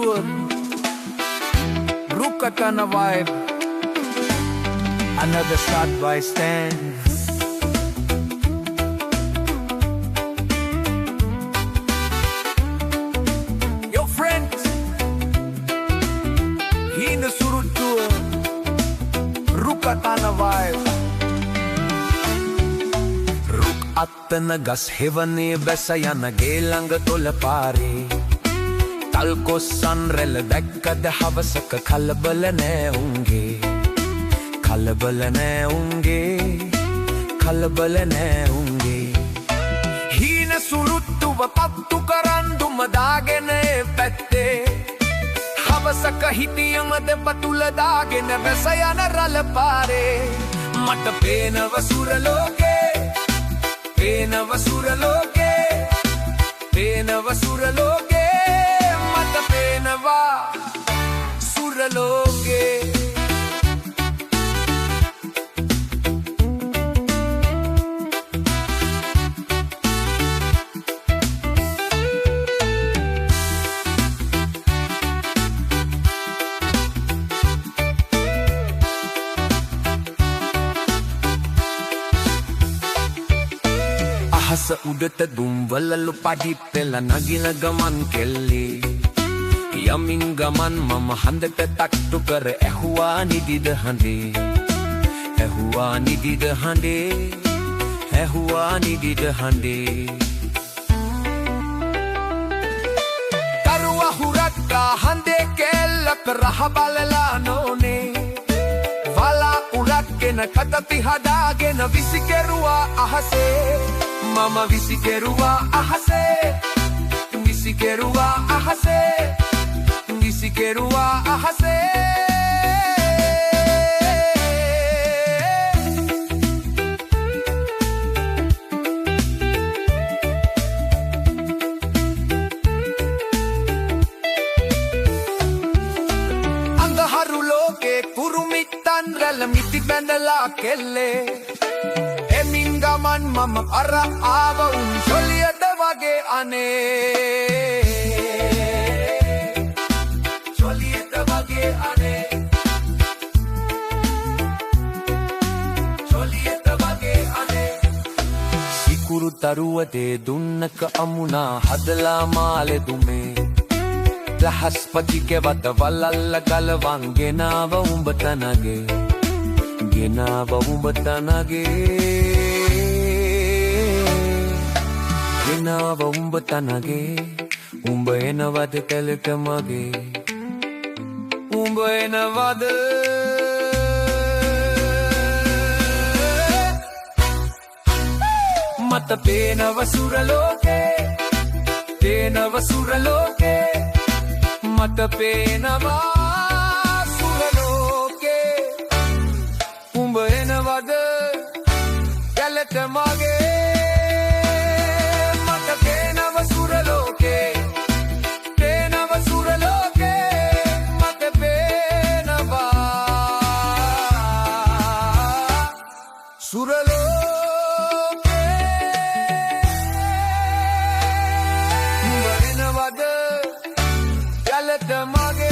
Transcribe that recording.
tour. Rukatana vibe. Another start by stand. Your friends. Hina surut tour. Rukatana vibe. අත්තන ගස් හෙවනේ බැස යන ගේ ළඟ තොල පාරේ තල් කොස්සන් රැළ දැක්කද හවසක කලබල නෑ උන්ගේ කලබල නෑ උන්ගේ කලබල නෑ උන්ගේ හීන සුරුත්තුව පත්තු කරන් දුම දාගෙන පැත්තේ හවසක හිටියම දෙපතුල දාගෙන බැස යන රළ පාරේ මට පේනව සුරලෝකේ පේනව සුරලෝකේ පේනව සුරලෝකේ මට පේනවා සුරලෝකේ අහස උඩට දුම්වලලු පඩි පෙළ නගින ගමන් කෙල්ලේ යමින් ගමන් මම හඳට තට්ටු කර ඇහුවා නිදිද හඬේ ඇහුවා නිදිද හඬේ ඇහුවා නිදිද හඬේ කරුවා හුරක්කා හඳේ කෙල්ලක රහ බලලා නෝනේ වලා උලක්ගෙන කතපි හදාගෙන විසිකරුවා අහසේ මම විසිකරුවා අහසේ විසිකරුවා අහසේ විසිකරුවා අහසේ අන්ධහරු ලෝකේ කුරුමිත්තන් රැළ මිටි බැඳලා කෙල්ලේ ගමන් මම අර ආව උන් චොලියට වගේ අනේ චොලියට වගේ අනේ චොලියට වගේ අනේ සිකුරු තරුවතේ දුන්නක අමුණා හදලා මාලෙ දුමේ දහස්පතික වත වලල්ල ගලවන් ගෙනාව උඹ තනගේ ගෙනාව උඹ තනගේ ගෙනාව උඹ තනගේ උඹ එනවද කැලට මගේ උඹ එනවද මට පේනව සුරලෝකේ පේනව සුරලෝකේ මට පේනවා සුරලෝකේ උඹ එනවද කැලට මගේ Mage